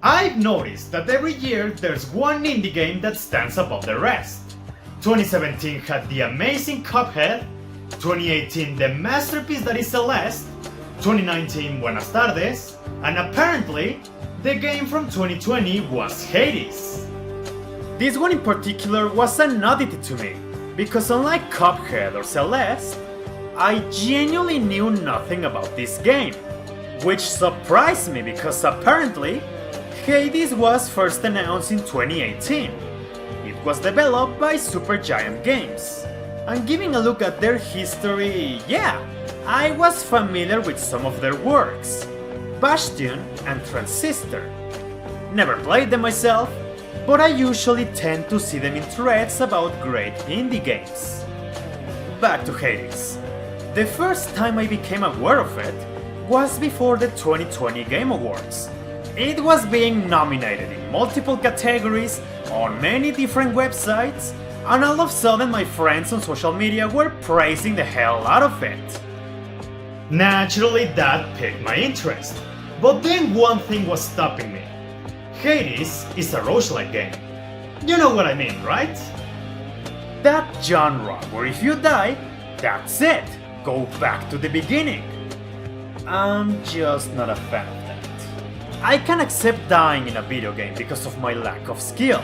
I've noticed that every year there's one indie game that stands above the rest. 2017 had the amazing Cuphead, 2018 the masterpiece that is Celeste, 2019 Buenas Tardes, and apparently the game from 2020 was Hades. This one in particular was an oddity to me, because unlike Cuphead or Celeste, I genuinely knew nothing about this game, which surprised me because apparently Hades was first announced in 2018. It was developed by Supergiant Games, and giving a look at their history, yeah, I was familiar with some of their works, Bastion and Transistor. Never played them myself, but I usually tend to see them in threads about great indie games. Back to Hades. The first time I became aware of it was before the 2020 Game Awards. It was being nominated in multiple categories on many different websites, and all of a sudden my friends on social media were praising the hell out of it. Naturally that piqued my interest, but then one thing was stopping me. Hades is a roguelike game. You know what I mean, right? That genre where if you die, that's it, go back to the beginning. I'm just not a fan of that. I can accept dying in a video game because of my lack of skill,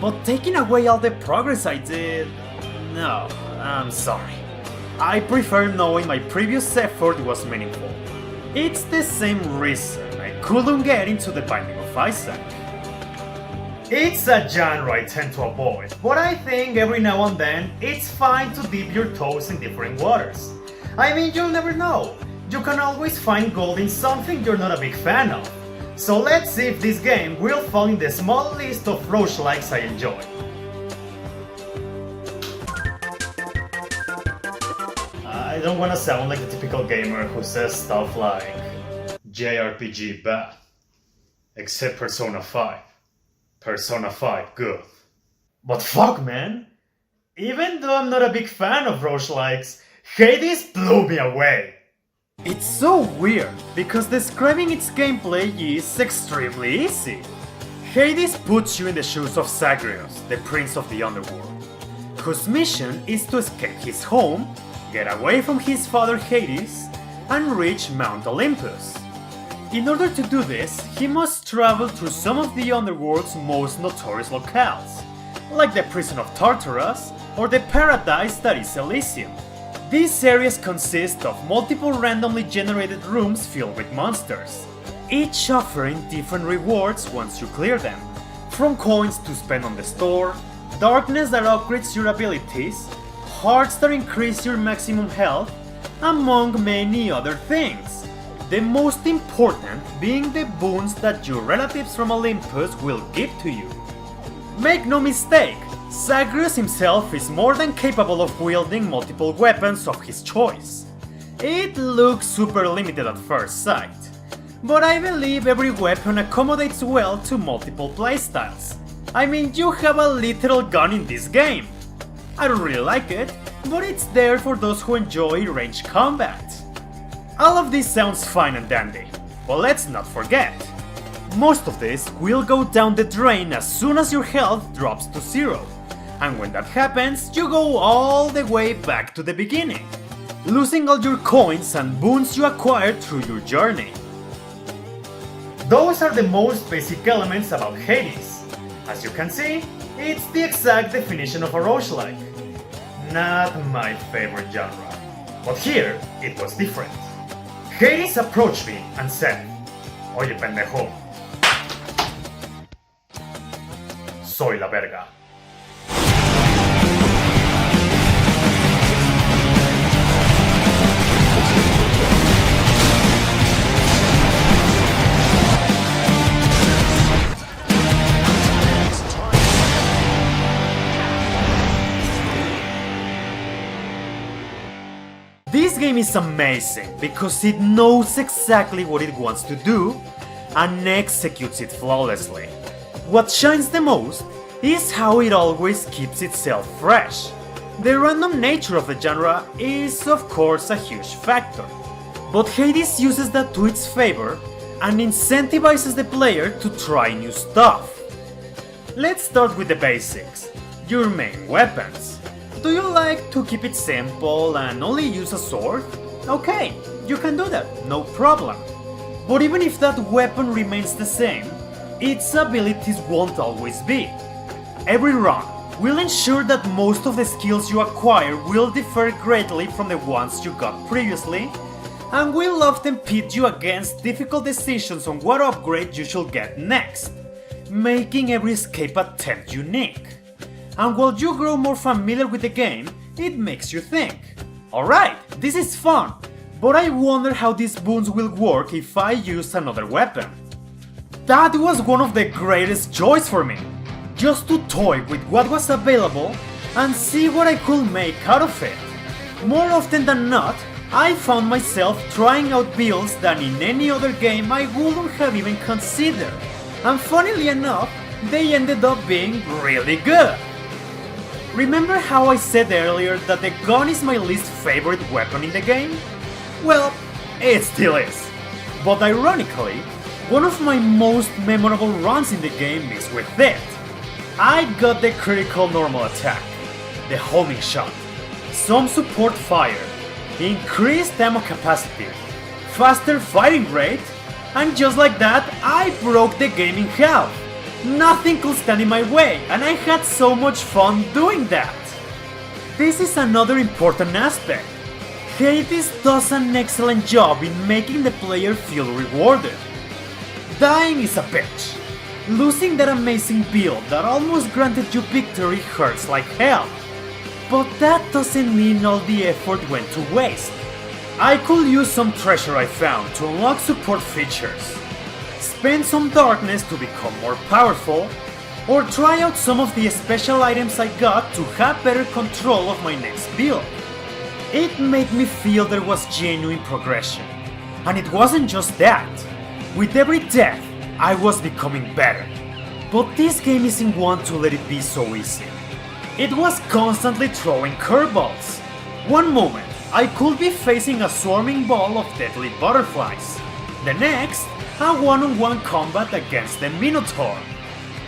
but taking away all the progress I did... no, I'm sorry. I prefer knowing my previous effort was meaningful. It's the same reason I couldn't get into The Binding of Isaac. It's a genre I tend to avoid, but I think every now and then it's fine to dip your toes in different waters. I mean, you'll never know. You can always find gold in something you're not a big fan of. So let's see if this game will fall in the small list of roguelikes I enjoy. I don't wanna sound like the typical gamer who says stuff like JRPG bad, except Persona 5. Persona 5 good. But fuck man, even though I'm not a big fan of roguelikes, Hades blew me away. It's so weird, because describing its gameplay is extremely easy. Hades puts you in the shoes of Zagreus, the prince of the underworld, whose mission is to escape his home, get away from his father Hades, and reach Mount Olympus. In order to do this, he must travel through some of the underworld's most notorious locales, like the prison of Tartarus or the paradise that is Elysium. These areas consist of multiple randomly generated rooms filled with monsters, each offering different rewards once you clear them, from coins to spend on the store, darkness that upgrades your abilities, hearts that increase your maximum health, among many other things. The most important being the boons that your relatives from Olympus will give to you. Make no mistake, Zagreus himself is more than capable of wielding multiple weapons of his choice. It looks super limited at first sight, but I believe every weapon accommodates well to multiple playstyles. I mean, you have a literal gun in this game. I don't really like it, but it's there for those who enjoy ranged combat. All of this sounds fine and dandy, but let's not forget, most of this will go down the drain as soon as your health drops to 0, and when that happens, you go all the way back to the beginning, losing all your coins and boons you acquired through your journey. Those are the most basic elements about Hades. As you can see, it's the exact definition of a roguelike. Not my favorite genre, but here it was different. Hades approached me and said, "Oye pendejo, soy la verga." This game is amazing because it knows exactly what it wants to do and executes it flawlessly. What shines the most is how it always keeps itself fresh. The random nature of the genre is of course a huge factor, but Hades uses that to its favor and incentivizes the player to try new stuff. Let's start with the basics, your main weapons. Do you like to keep it simple and only use a sword? Okay, you can do that, no problem. But even if that weapon remains the same, its abilities won't always be. Every run will ensure that most of the skills you acquire will differ greatly from the ones you got previously, and will often pit you against difficult decisions on what upgrade you should get next, making every escape attempt unique. And while you grow more familiar with the game, it makes you think, alright, this is fun, but I wonder how these boons will work if I use another weapon. That was one of the greatest joys for me, just to toy with what was available and see what I could make out of it. More often than not, I found myself trying out builds that in any other game I wouldn't have even considered, and funnily enough, they ended up being really good. Remember how I said earlier that the gun is my least favorite weapon in the game? Well, it still is. But ironically, one of my most memorable runs in the game is with it. I got the critical normal attack, the homing shot, some support fire, increased ammo capacity, faster fighting rate, and just like that, I broke the game in half. Nothing could stand in my way, and I had so much fun doing that. This is another important aspect. Hades does an excellent job in making the player feel rewarded. Dying is a bitch. Losing that amazing build that almost granted you victory hurts like hell. But that doesn't mean all the effort went to waste. I could use some treasure I found to unlock support features, spend some darkness to become more powerful, or try out some of the special items I got to have better control of my next build. It made me feel there was genuine progression. And it wasn't just that. With every death, I was becoming better. But this game isn't one to let it be so easy. It was constantly throwing curveballs. One moment, I could be facing a swarming ball of deadly butterflies. The next, a one-on-one combat against the Minotaur.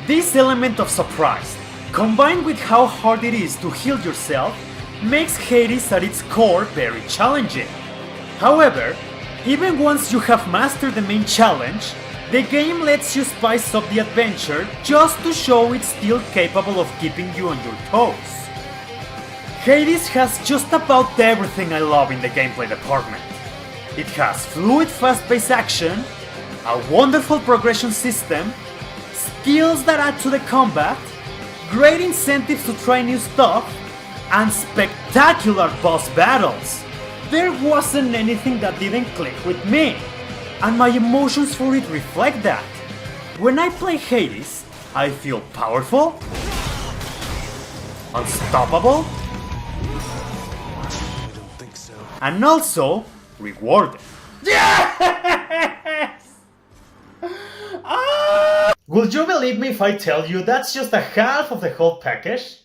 This element of surprise, combined with how hard it is to heal yourself, makes Hades at its core very challenging. However, even once you have mastered the main challenge, the game lets you spice up the adventure just to show it's still capable of keeping you on your toes. Hades has just about everything I love in the gameplay department. It has fluid, fast-paced action, a wonderful progression system, skills that add to the combat, great incentives to try new stuff, and spectacular boss battles. There wasn't anything that didn't click with me, and my emotions for it reflect that. When I play Hades, I feel powerful, unstoppable, I don't think so. and also rewarded. Yes! Would you believe me if I tell you that's just a half of the whole package?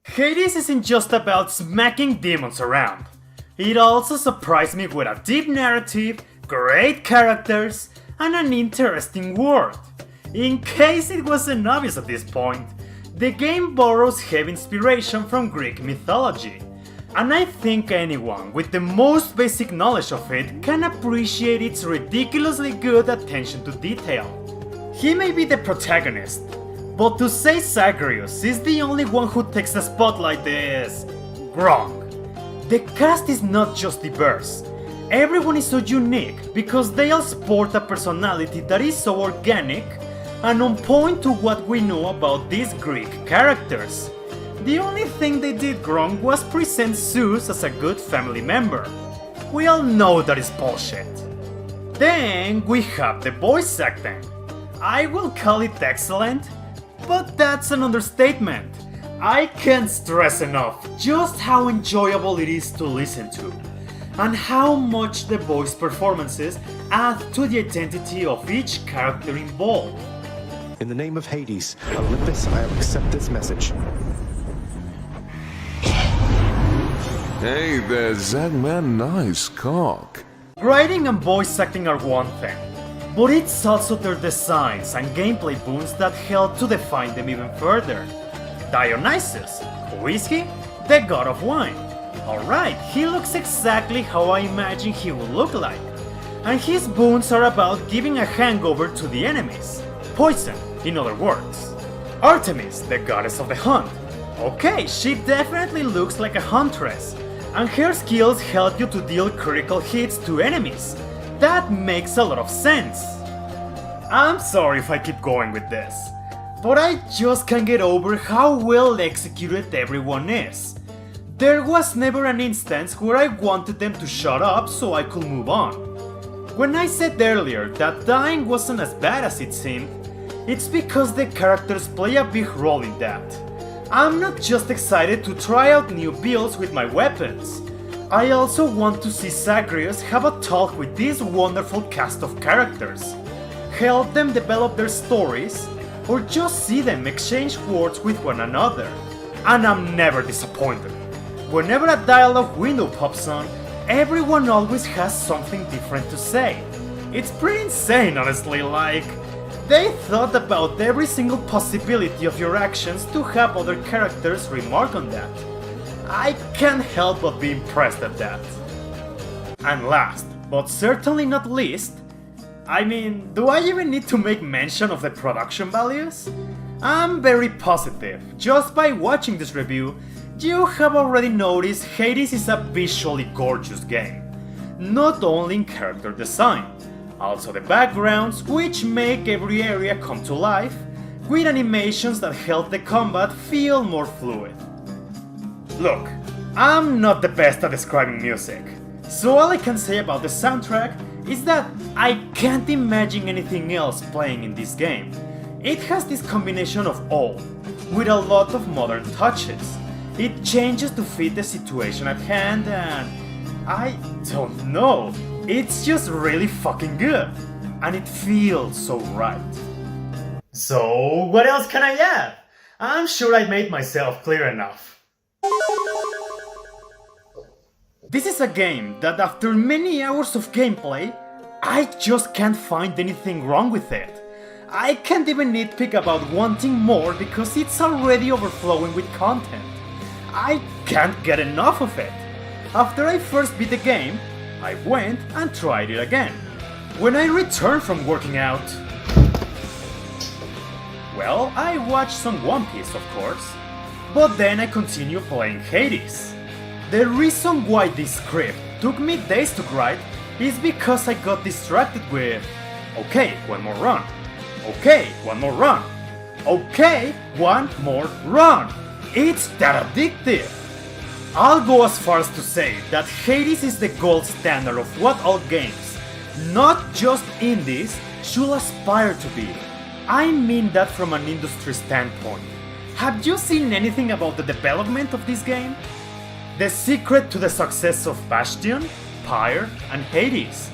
Hades isn't just about smacking demons around. It also surprised me with a deep narrative, great characters, and an interesting world. In case it wasn't obvious at this point, the game borrows heavy inspiration from Greek mythology, and I think anyone with the most basic knowledge of it can appreciate its ridiculously good attention to detail. He may be the protagonist, but to say Zagreus is the only one who takes the spotlight is wrong. The cast is not just diverse. Everyone is so unique because they all sport a personality that is so organic and on point to what we know about these Greek characters. The only thing they did wrong was present Zeus as a good family member. We all know that is bullshit. Then we have the voice acting. I will call it excellent, but that's an understatement. I can't stress enough just how enjoyable it is to listen to, and how much the voice performances add to the identity of each character involved. In the name of Hades, Olympus, I accept this message. Hey, there's that man, nice cock. Writing and voice acting are one thing. But it's also their designs and gameplay boons that help to define them even further. Dionysus, who is he? The god of wine. Alright, he looks exactly how I imagine he would look like. And his boons are about giving a hangover to the enemies. Poison, in other words. Artemis, the goddess of the hunt. Okay, she definitely looks like a huntress, and her skills help you to deal critical hits to enemies. That makes a lot of sense. I'm sorry if I keep going with this, but I just can't get over how well executed everyone is. There was never an instance where I wanted them to shut up so I could move on. When I said earlier that dying wasn't as bad as it seemed, it's because the characters play a big role in that. I'm not just excited to try out new builds with my weapons. I also want to see Zagreus have a talk with this wonderful cast of characters, help them develop their stories, or just see them exchange words with one another. And I'm never disappointed. Whenever a dialogue window pops on, everyone always has something different to say. It's pretty insane, honestly, like, they thought about every single possibility of your actions to have other characters remark on that. I can't help but be impressed at that. And last, but certainly not least, I mean, do I even need to make mention of the production values? I'm very positive. Just by watching this review, you have already noticed Hades is a visually gorgeous game. Not only in character design, also the backgrounds, which make every area come to life, with animations that help the combat feel more fluid. Look, I'm not the best at describing music, so all I can say about the soundtrack is that I can't imagine anything else playing in this game. It has this combination of all, with a lot of modern touches. It changes to fit the situation at hand and I don't know, it's just really fucking good. And it feels so right. So, what else can I add? I'm sure I made myself clear enough. This is a game that after many hours of gameplay, I just can't find anything wrong with it. I can't even nitpick about wanting more because it's already overflowing with content. I can't get enough of it. After I first beat the game, I went and tried it again. When I returned from working out, well, I watched some One Piece, of course, but then I continued playing Hades. The reason why this script took me days to write is because I got distracted with, okay, one more run, okay, one more run, okay, one more run. It's that addictive. I'll go as far as to say that Hades is the gold standard of what all games, not just indies, should aspire to be. I mean that from an industry standpoint. Have you seen anything about the development of this game? The secret to the success of Bastion, Pyre, and Hades.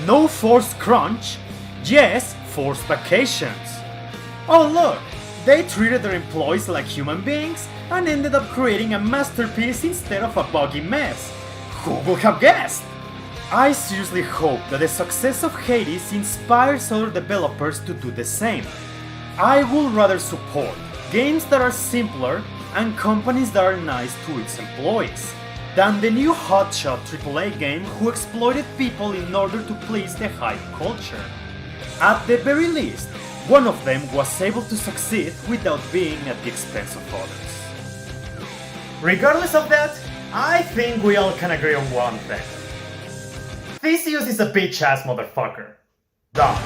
No forced crunch, yes, forced vacations. Oh look, they treated their employees like human beings and ended up creating a masterpiece instead of a buggy mess. Who would have guessed? I seriously hope that the success of Hades inspires other developers to do the same. I would rather support games that are simpler and companies that are nice to its employees, than the new hotshot AAA game who exploited people in order to please the hype culture. At the very least, one of them was able to succeed without being at the expense of others. Regardless of that, I think we all can agree on one thing. Theseus is a bitch-ass motherfucker. Done.